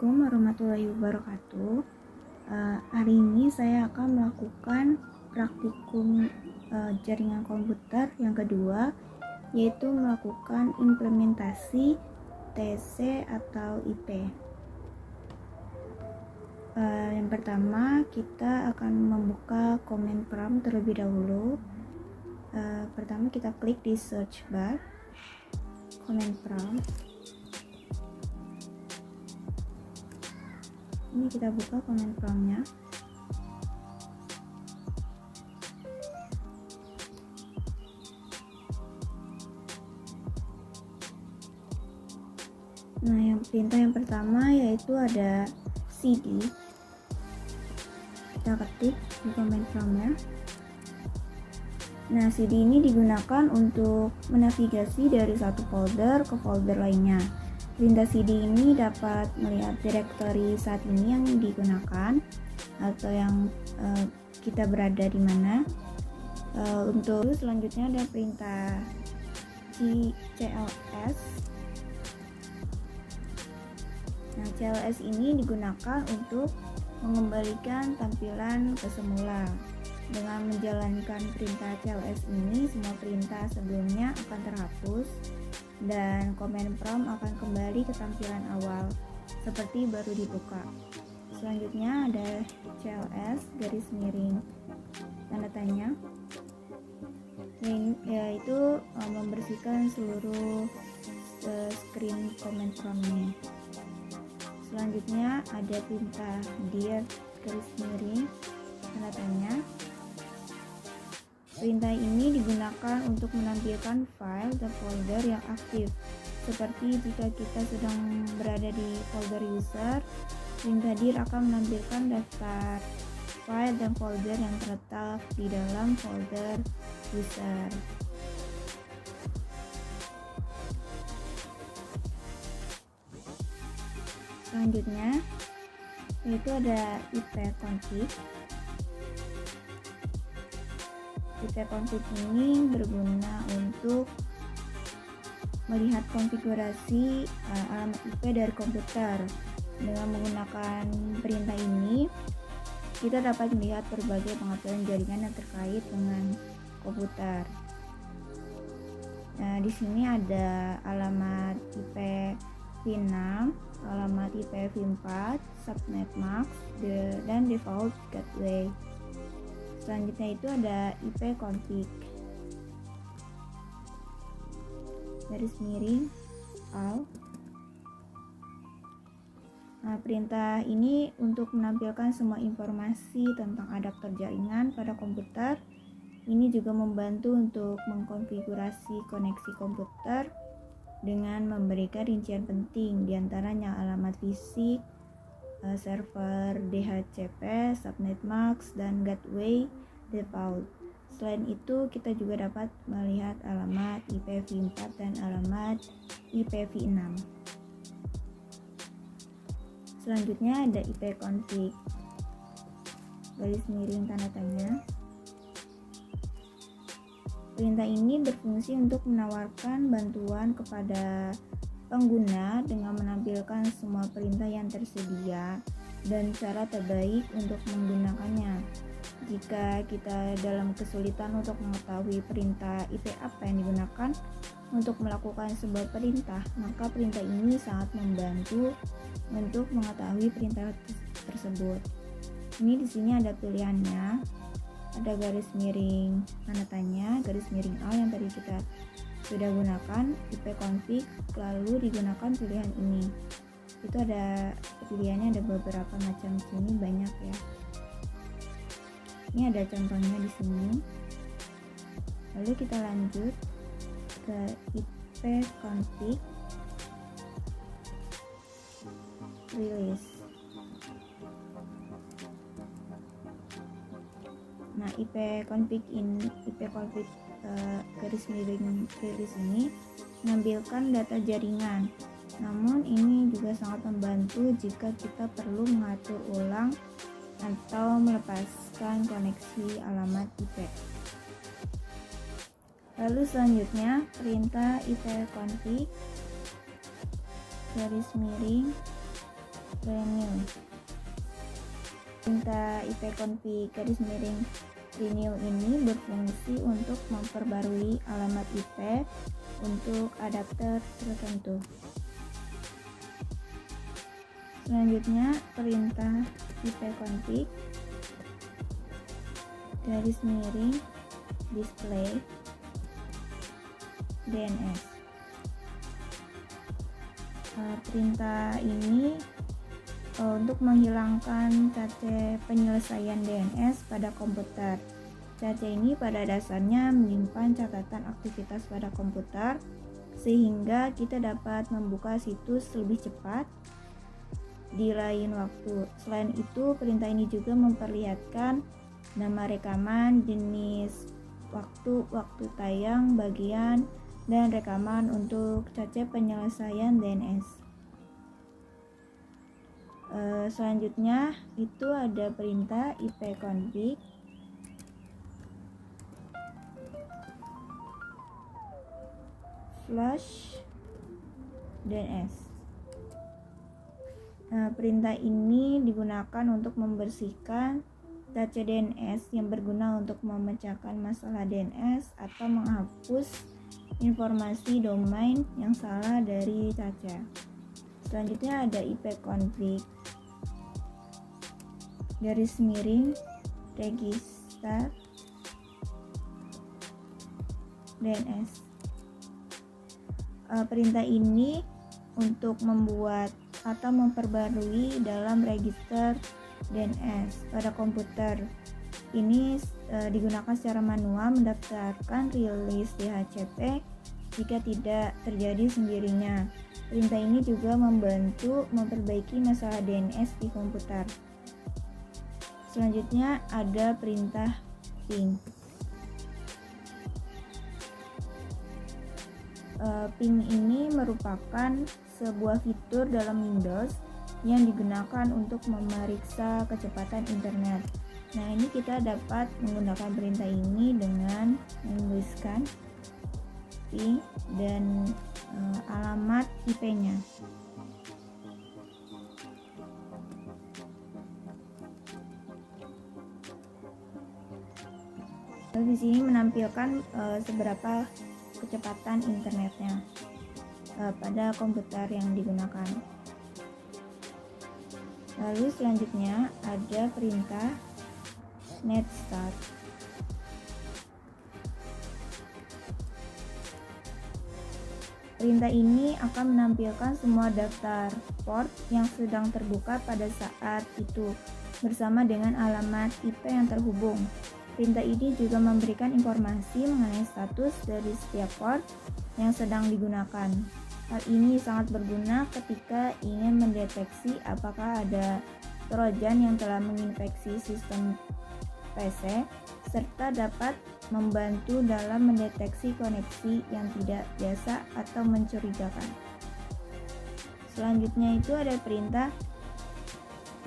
Assalamualaikum warahmatullahi wabarakatuh. Hari ini saya akan melakukan praktikum jaringan komputer yang kedua, yaitu melakukan implementasi TC atau IP. Yang pertama, kita akan membuka command prompt terlebih dahulu. Pertama kita klik di search bar command prompt. Ini kita buka command prompt-nya. Nah, perintah yang pertama yaitu ada cd. Kita ketik di command prompt-nya. Nah, cd ini digunakan untuk menavigasi dari satu folder ke folder lainnya. Perintah cd ini dapat melihat directory saat ini yang digunakan atau yang kita berada di mana. Untuk selanjutnya ada perintah cls. Nah, cls ini digunakan untuk mengembalikan tampilan ke semula. Dengan menjalankan perintah cls ini, semua perintah sebelumnya akan terhapus dan command prompt akan kembali ke tampilan awal seperti baru dibuka. Selanjutnya ada cls garis miring tanda tanya, yaitu membersihkan seluruh screen command prompt-nya. Selanjutnya ada perintah dir garis miring tanda tanya. Perintah ini digunakan untuk menampilkan file dan folder yang aktif. Seperti jika kita sedang berada di folder user, perintah dir akan menampilkan daftar file dan folder yang terletak di dalam folder user. Selanjutnya, yaitu ada ipconfig. ipconfig ini berguna untuk melihat konfigurasi alamat IP dari komputer. Dengan menggunakan perintah ini, kita dapat melihat berbagai pengaturan jaringan yang terkait dengan komputer. Nah, di sini ada alamat IP v6, alamat IP v4, subnet mask, dan default gateway. Selanjutnya itu ada ipconfig garis miring all. Nah, perintah ini untuk menampilkan semua informasi tentang adaptor jaringan pada komputer. Ini juga membantu untuk mengkonfigurasi koneksi komputer dengan memberikan rincian penting, diantaranya alamat fisik, server DHCP, subnet mask, dan gateway default. Selain itu, kita juga dapat melihat alamat IPv4 dan alamat IPv6. Selanjutnya ada ipconfig garis miring tanda tanya. Perintah ini berfungsi untuk menawarkan bantuan kepada pengguna dengan menampilkan semua perintah yang tersedia dan cara terbaik untuk menggunakannya. Jika kita dalam kesulitan untuk mengetahui perintah IP apa yang digunakan untuk melakukan sebuah perintah, maka perintah ini sangat membantu untuk mengetahui perintah tersebut. Ini di sini ada pilihannya, ada garis miring tanda tanya, garis miring all yang tadi kita sudah gunakan, ipconfig, lalu digunakan pilihan ini. Itu ada pilihannya, ada beberapa macam, sini banyak ya. Ini ada contohnya di sini. Lalu kita lanjut ke ipconfig release. Nah, ipconfig garis miring release ini menampilkan data jaringan. Namun ini juga sangat membantu jika kita perlu mengatur ulang atau melepaskan koneksi alamat IP. Lalu selanjutnya perintah ipconfig garis miring renew. Perintah ipconfig_renew ini berfungsi untuk memperbarui alamat IP untuk adapter tertentu. Selanjutnya, perintah ipconfig_display DNS. Perintah ini untuk menghilangkan cache penyelesaian DNS pada komputer. Cache ini pada dasarnya menyimpan catatan aktivitas pada komputer sehingga kita dapat membuka situs lebih cepat di lain waktu. Selain itu, perintah ini juga memperlihatkan nama rekaman, jenis, waktu tayang, bagian, dan rekaman untuk cache penyelesaian DNS. Selanjutnya itu ada perintah ipconfig flush DNS. Perintah ini digunakan untuk membersihkan cache DNS yang berguna untuk memecahkan masalah DNS atau menghapus informasi domain yang salah dari cache. Selanjutnya ada ipconfig_register DNS. Perintah ini untuk membuat atau memperbarui dalam register DNS pada komputer. Ini digunakan secara manual mendaftarkan rilis DHCP jika tidak terjadi sendirinya. Perintah ini juga membantu memperbaiki masalah DNS di komputer. Selanjutnya ada perintah ping. Ping ini merupakan sebuah fitur dalam Windows yang digunakan untuk memeriksa kecepatan internet. Nah, ini kita dapat menggunakan perintah ini dengan menuliskan ping dan alamat IP-nya. Lalu di sini menampilkan seberapa kecepatan internetnya pada komputer yang digunakan. Lalu selanjutnya ada perintah netstart. Perintah ini akan menampilkan semua daftar port yang sedang terbuka pada saat itu bersama dengan alamat IP yang terhubung. Perintah ini juga memberikan informasi mengenai status dari setiap port yang sedang digunakan. Hal ini sangat berguna ketika ingin mendeteksi apakah ada trojan yang telah menginfeksi sistem PC, serta dapat membantu dalam mendeteksi koneksi yang tidak biasa atau mencurigakan. Selanjutnya itu ada perintah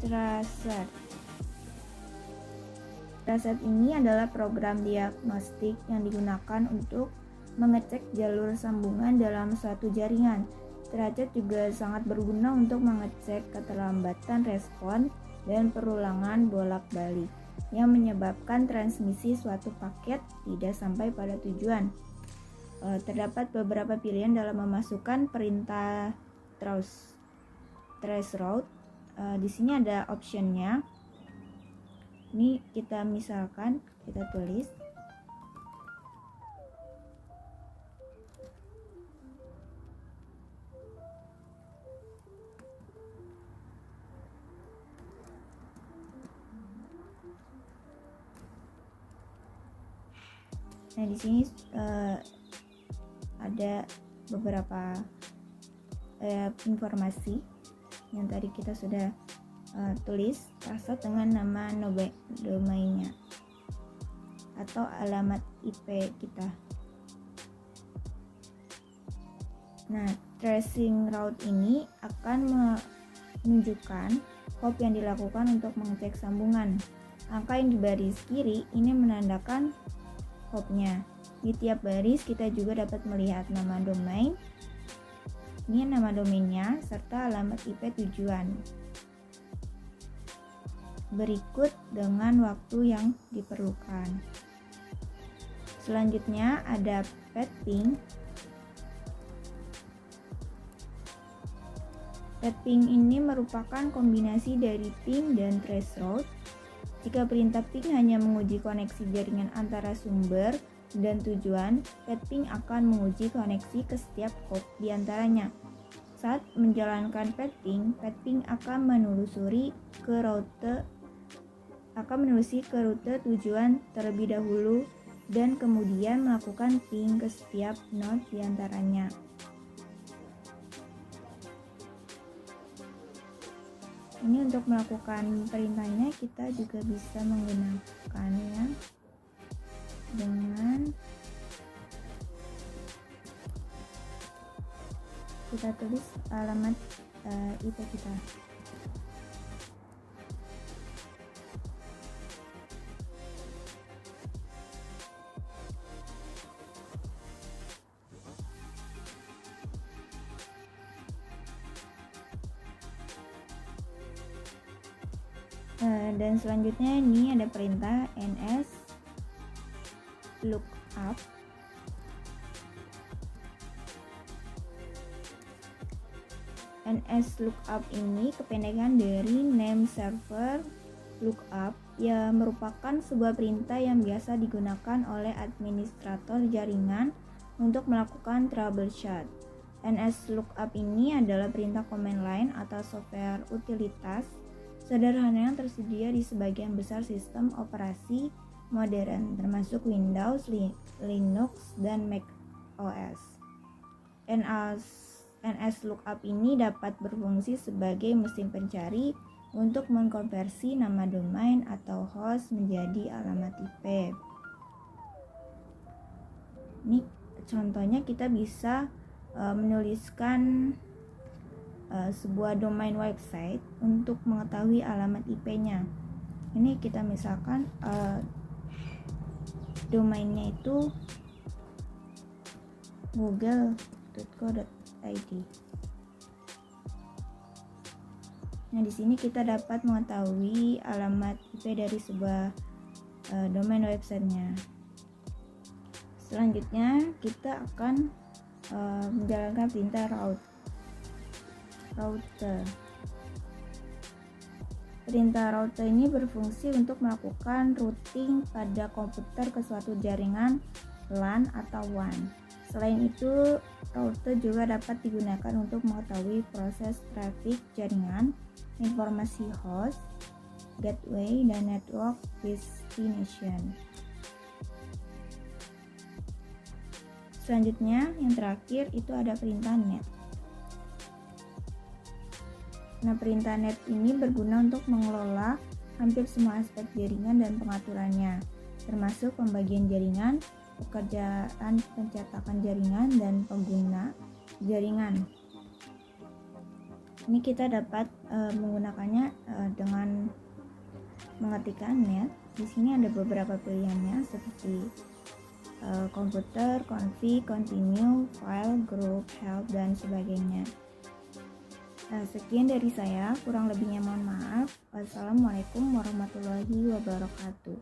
tracer. Tracer ini adalah program diagnostik yang digunakan untuk mengecek jalur sambungan dalam suatu jaringan. Tracer juga sangat berguna untuk mengecek keterlambatan respon dan perulangan bolak-balik yang menyebabkan transmisi suatu paket tidak sampai pada tujuan. Terdapat beberapa pilihan dalam memasukkan perintah traceroute. Di sini ada optionnya. Ini kita misalkan kita tulis Nah, di sini ada beberapa informasi yang tadi kita sudah tulis, password dengan nama domainnya atau alamat IP kita. Nah, tracing route ini akan menunjukkan hop yang dilakukan untuk mengecek sambungan. Angka yang di baris kiri ini menandakan hopnya. Di tiap baris kita juga dapat melihat nama domain, ini nama domainnya, serta alamat IP tujuan. berikut dengan waktu yang diperlukan. Selanjutnya ada pathing. Pathing ini merupakan kombinasi dari ping dan threshold. Jika perintah ping hanya menguji koneksi jaringan antara sumber dan tujuan, pathing akan menguji koneksi ke setiap hop di antaranya. Saat menjalankan pathing akan menelusuri ke rute tujuan terlebih dahulu dan kemudian melakukan ping ke setiap node di antaranya. Ini untuk melakukan perintahnya kita juga bisa menggunakannya dengan kita tulis alamat IP kita. Dan selanjutnya ini ada perintah ns lookup. NS lookup ini kependekan dari name server lookup, yang merupakan sebuah perintah yang biasa digunakan oleh administrator jaringan untuk melakukan troubleshoot. NS lookup ini adalah perintah command line atau software utilitas sederhana yang tersedia di sebagian besar sistem operasi modern, termasuk Windows, Linux, dan Mac OS. NS lookup ini dapat berfungsi sebagai mesin pencari untuk mengkonversi nama domain atau host menjadi alamat IP. Ini contohnya kita bisa menuliskan sebuah domain website untuk mengetahui alamat IP-nya. Ini kita misalkan domainnya itu google.co.id. Nah, di sini kita dapat mengetahui alamat IP dari sebuah domain websitenya. Selanjutnya kita akan menjalankan perintah router. Perintah router ini berfungsi untuk melakukan routing pada komputer ke suatu jaringan LAN atau WAN. Selain itu, router juga dapat digunakan untuk mengetahui proses traffic jaringan, informasi host, gateway, dan network destination. Selanjutnya, yang terakhir itu ada perintah net. Nah, perintah net ini berguna untuk mengelola hampir semua aspek jaringan dan pengaturannya, termasuk pembagian jaringan, pekerjaan pencetakan jaringan, dan pengguna jaringan. Ini kita dapat menggunakannya dengan mengetikkan net. Di sini ada beberapa pilihannya seperti komputer, config, continue, file, group, help, dan sebagainya. Sekian dari saya, kurang lebihnya mohon maaf. Wassalamualaikum warahmatullahi wabarakatuh.